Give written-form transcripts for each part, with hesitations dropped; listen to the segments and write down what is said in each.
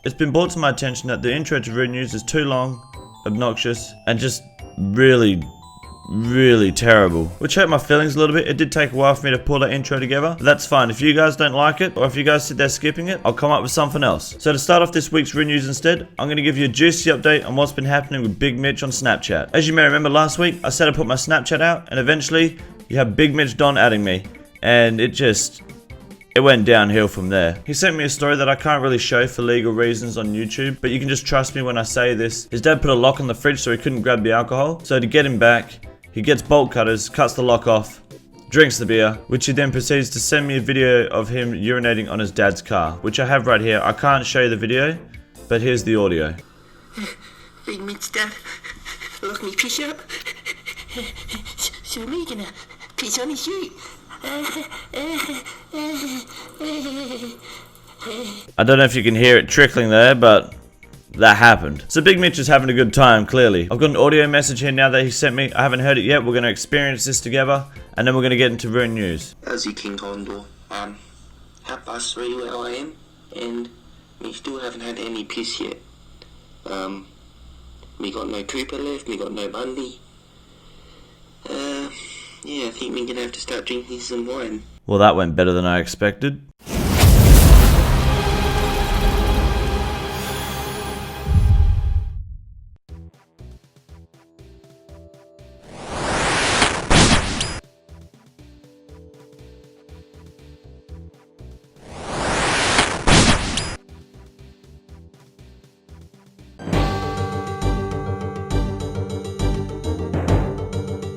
It's been brought to my attention that the intro to RuneNews is too long, obnoxious, and just really terrible. Which hurt my feelings a little bit. It did take a while for me to pull that intro together, but that's fine. If you guys don't like it, or if you guys sit there skipping it, I'll come up with something else. So to start off this week's RuneNews instead, I'm going to give you a juicy update on what's been happening with Big Mitch on Snapchat. As you may remember last week, I said I put my Snapchat out, and eventually, you have Big Mitch Don adding me, and it went downhill from there. He sent me a story that I can't really show for legal reasons on YouTube, but you can just trust me when I say this. His dad put a lock on the fridge so he couldn't grab the alcohol, so to get him back, he gets bolt cutters, cuts the lock off, drinks the beer, which he then proceeds to send me a video of him urinating on his dad's car, which I have right here. I can't show you the video, but here's the audio. Big Mitch dad, look me piss up. So me gonna piss on his shoe. I don't know if you can hear it trickling there, but that happened. So Big Mitch is having a good time, clearly. I've got an audio message here now that he sent me. I haven't heard it yet. We're going to experience this together, and then we're going to get into RuneNews. As you King Condor, 3:30 where I am, and we still haven't had any piss yet. We got no Cooper left, we got no Bundy. Yeah, I think we're going to have to start drinking some wine. Well, that went better than I expected.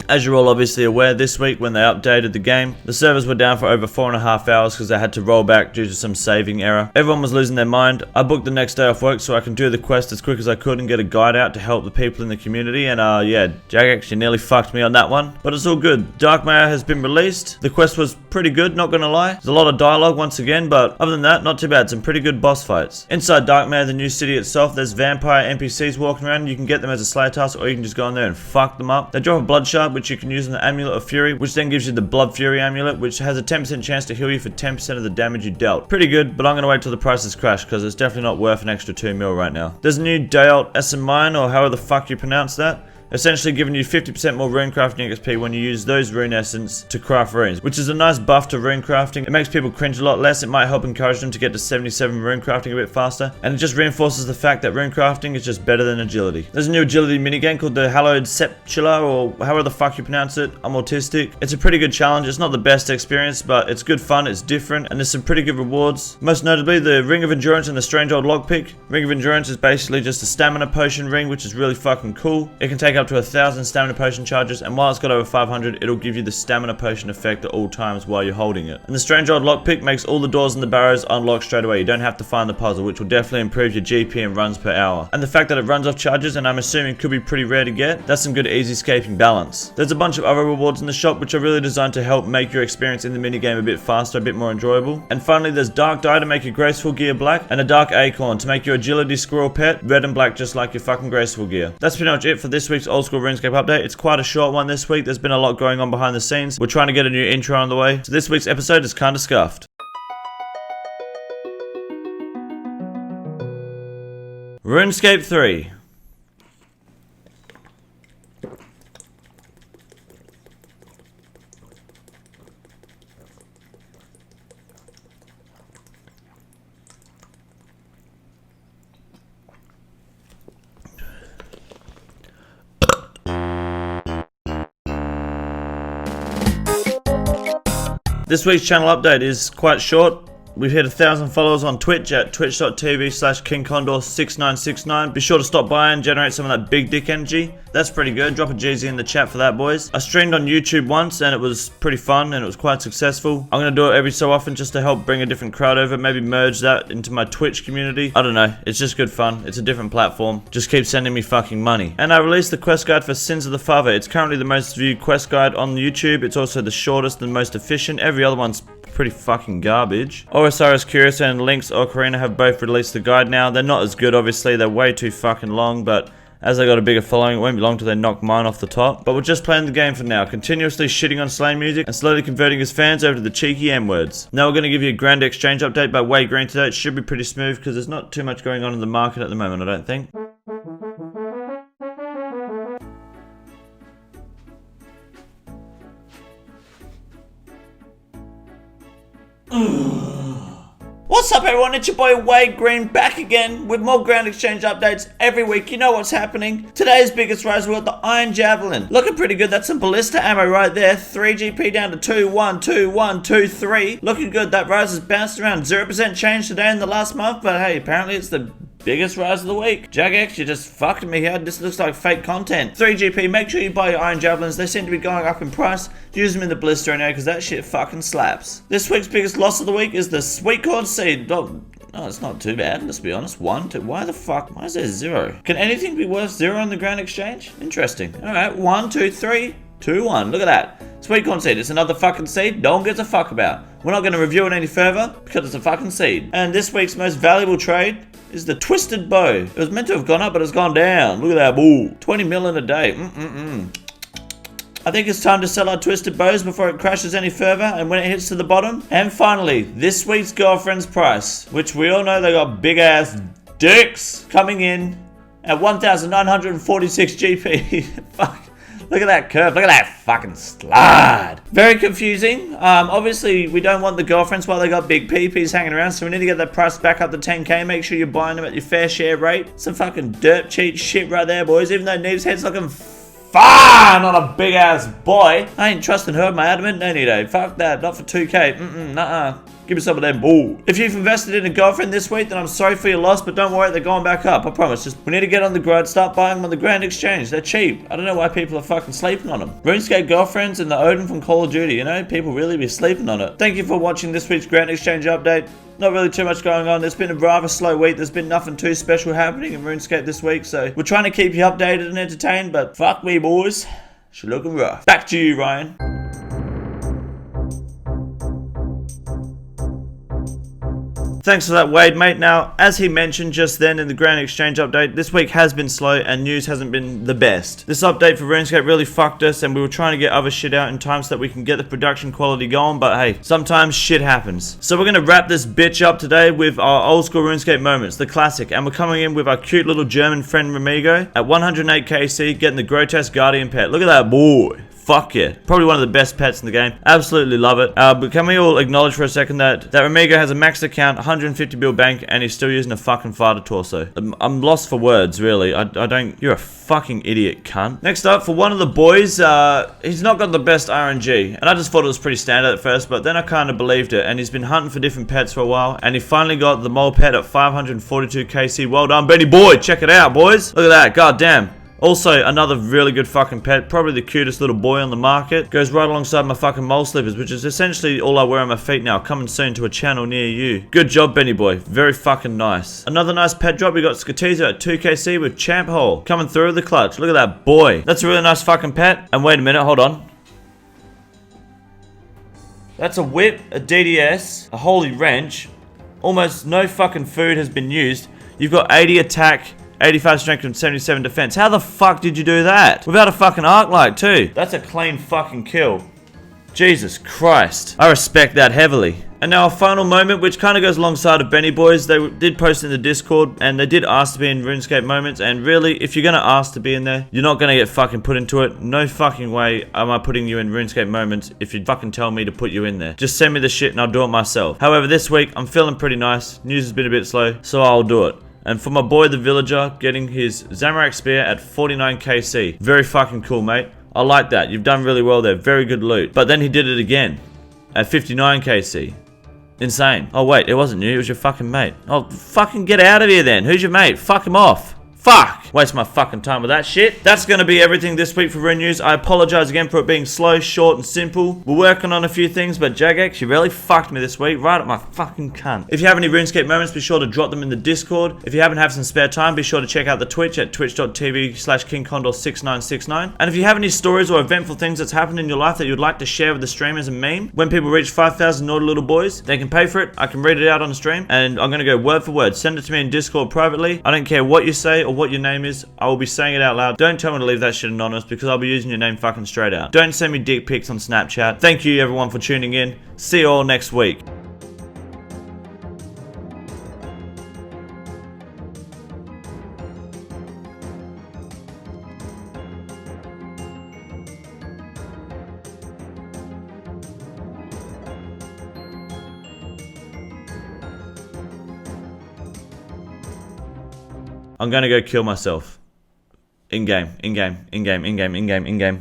As you're all obviously aware, this week when they updated the game, the servers were down for over 4.5 hours because they had to roll back due to some saving error. Everyone was losing their mind. I booked the next day off work so I can do the quest as quick as I could and get a guide out to help the people in the community, and yeah, Jagex, you nearly fucked me on that one, but it's all good. Darkmeyer has been released. The quest was pretty good, not gonna lie. There's a lot of dialogue once again, but other than that, not too bad. Some pretty good boss fights. Inside Darkmeyer, the new city itself, there's vampire NPCs walking around. You can get them as a slayer task, or you can just go in there and fuck them up. They drop a blood shard, which you can use in the Amulet of Fury, which then gives you the Blood Fury Amulet, which has a 10% chance to heal you for 10% of the damage you dealt. Pretty good, but I'm gonna wait till the prices crash because it's definitely not worth an extra 2 mil right now. There's a new Dayalt Essen Mine, or however the fuck you pronounce that, essentially giving you 50% more rune crafting XP when you use those rune essence to craft runes, which is a nice buff to rune crafting. It makes people cringe a lot less. It might help encourage them to get to 77 rune crafting a bit faster, and it just reinforces the fact that rune crafting is just better than agility. There's a new agility minigame called the Hallowed Sepulchre, or however the fuck you pronounce it. I'm autistic. It's a pretty good challenge. It's not the best experience, but it's good fun, it's different, and there's some pretty good rewards. Most notably, the Ring of Endurance and the Strange Old Lockpick. Ring of Endurance is basically just a stamina potion ring, which is really fucking cool. It can take up to 1,000 stamina potion charges, and while it's got over 500, it'll give you the stamina potion effect at all times while you're holding it. And the Strange Old Lockpick makes all the doors and the barrows unlock straight away. You don't have to find the puzzle, which will definitely improve your GP and runs per hour. And the fact that it runs off charges, and I'm assuming could be pretty rare to get, that's some good easy escaping balance. There's a bunch of other rewards in the shop which are really designed to help make your experience in the minigame a bit faster, a bit more enjoyable. And finally, there's Dark Dye to make your graceful gear black, and a Dark Acorn to make your agility squirrel pet red and black, just like your fucking graceful gear. That's pretty much it for this week's Old School RuneScape update. It's quite a short one this week. There's been a lot going on behind the scenes. We're trying to get a new intro on the way, so this week's episode is kinda scuffed. RuneScape 3. This week's channel update is quite short. We've hit 1,000 followers on Twitch at twitch.tv/KingCondor6969. Be sure to stop by and generate some of that big dick energy. That's pretty good. Drop a GZ in the chat for that, boys. I streamed on YouTube once and it was pretty fun and it was quite successful. I'm going to do it every so often just to help bring a different crowd over. Maybe merge that into my Twitch community. I don't know. It's just good fun. It's a different platform. Just keep sending me fucking money. And I released the quest guide for Sins of the Father. It's currently the most viewed quest guide on YouTube. It's also the shortest and most efficient. Every other one's pretty fucking garbage. OSRS Curious and Lynx Ocarina have both released the guide now. They're not as good, obviously. They're way too fucking long, but As they got a bigger following, it won't be long till they knock mine off the top. But we're just playing the game for now, continuously shitting on Slain music and slowly converting his fans over to the cheeky M-words. Now we're going to give you a grand exchange update by Wade Green today. It should be pretty smooth because there's not too much going on in the market at the moment, I don't think. What's up everyone, it's your boy Wade Green back again with more ground exchange updates every week. You know what's happening. Today's biggest rise, we got the Iron Javelin. Looking pretty good, that's some ballista ammo right there. 3 GP down to 2, 1, 2, 1, 2, 3. Looking good, that rise has bounced around 0% change today in the last month, but hey, apparently it's the biggest rise of the week. Jagex, you just fucked me here. This looks like fake content. 3 GP, make sure you buy your Iron Javelins. They seem to be going up in price. Use them in the blister anyway, because that shit fucking slaps. This week's biggest loss of the week is the sweet corn seed. Oh, it's not too bad, let's be honest. 1, 2, why the fuck? Why is there 0? Can anything be worth 0 on the ground exchange? Interesting. Alright, 1, 2, 3, 2, 1. Look at that. Sweet corn seed, it's another fucking seed no one gives a fuck about. We're not going to review it any further because it's a fucking seed. And this week's most valuable trade is the twisted bow. It was meant to have gone up, but it's gone down. Look at that, boo. 20 mil in a day. I think it's time to sell our twisted bows before it crashes any further and when it hits to the bottom. And finally, this week's girlfriend's price, which we all know they got big ass dicks, coming in at 1,946 GP. Fuck. Look at that curve. Look at that fucking slide. Very confusing. Obviously, we don't want the girlfriends while they got big PPs hanging around, so we need to get that price back up to 10k. Make sure you're buying them at your fair share rate. Some fucking dirt cheap shit right there, boys. Even though Neve's head's looking fine on a big ass boy, I ain't trusting her, my adamant any day. Fuck that. Not for 2k. Nuh-uh. Give me some of them bull. If you've invested in a girlfriend this week, then I'm sorry for your loss, but don't worry, they're going back up. I promise. Just we need to get on the grind, start buying them on the Grand Exchange. They're cheap. I don't know why people are fucking sleeping on them. RuneScape girlfriends and the Odin from Call of Duty, you know, people really be sleeping on it. Thank you for watching this week's Grand Exchange update. Not really too much going on. There's been a rather slow week. There's been nothing too special happening in RuneScape this week, so we're trying to keep you updated and entertained, but fuck me, boys. She's looking rough. Back to you, Ryan. Thanks for that, Wade, mate. Now, as he mentioned just then in the Grand Exchange update, this week has been slow and news hasn't been the best. This update for RuneScape really fucked us and we were trying to get other shit out in time so that we can get the production quality going, but hey, sometimes shit happens. So we're going to wrap this bitch up today with our old school RuneScape moments, the classic, and we're coming in with our cute little German friend Remigo at 108 KC getting the grotesque Guardian pet. Look at that boy. Fuck yeah. Probably one of the best pets in the game. Absolutely love it. But can we all acknowledge for a second that Remigo has a maxed account, 150 bill bank, and he's still using a fucking fighter torso. I'm lost for words, really. I don't... You're a fucking idiot, cunt. Next up, for one of the boys, he's not got the best RNG. And I just thought it was pretty standard at first, but then I kind of believed it. And he's been hunting for different pets for a while. And he finally got the mole pet at 542 KC. Well done, Benny boy. Check it out, boys. Look at that. God damn. Also, another really good fucking pet, probably the cutest little boy on the market. Goes right alongside my fucking mole slippers, which is essentially all I wear on my feet now. Coming soon to a channel near you. Good job, Benny boy. Very fucking nice. Another nice pet drop, we got Skatiza at 2kc with Champ Hole. Coming through the clutch. Look at that boy. That's a really nice fucking pet. And wait a minute, hold on. That's a whip, a DDS, a holy wrench. Almost no fucking food has been used. You've got 80 attack, 85 strength and 77 defense. How the fuck did you do that? Without a fucking arc light too. That's a clean fucking kill. Jesus Christ. I respect that heavily. And now a final moment which kind of goes alongside of Benny boys. They did post in the Discord and they did ask to be in RuneScape moments, and really if you're going to ask to be in there, you're not going to get fucking put into it. No fucking way am I putting you in RuneScape moments if you fucking tell me to put you in there. Just send me the shit and I'll do it myself. However, this week I'm feeling pretty nice. News has been a bit slow, so I'll do it. And for my boy the Villager, getting his Zamorak Spear at 49 KC. Very fucking cool, mate. I like that. You've done really well there. Very good loot. But then he did it again at 59 KC. Insane. Oh wait, it wasn't you. It was your fucking mate. Oh, fucking get out of here then. Who's your mate? Fuck him off. Fuck! Waste my fucking time with that shit. That's going to be everything this week for RuneNews. I apologize again for it being slow, short, and simple. We're working on a few things, but Jagex, you really fucked me this week. Right at my fucking cunt. If you have any RuneScape moments, be sure to drop them in the Discord. If you happen to have some spare time, be sure to check out the Twitch at twitch.tv/KingCondor696. And if you have any stories or eventful things that's happened in your life that you'd like to share with the stream as a meme, when people reach 5,000 naughty little boys, they can pay for it. I can read it out on the stream, and I'm going to go word for word. Send it to me in Discord privately. I don't care what you say or what your name is, I will be saying it out loud. Don't tell me to leave that shit anonymous because I'll be using your name fucking straight out. Don't send me dick pics on Snapchat. Thank you everyone for tuning in. See you all next week. I'm gonna go kill myself. In-game, in-game, in-game, in-game, in-game, in-game.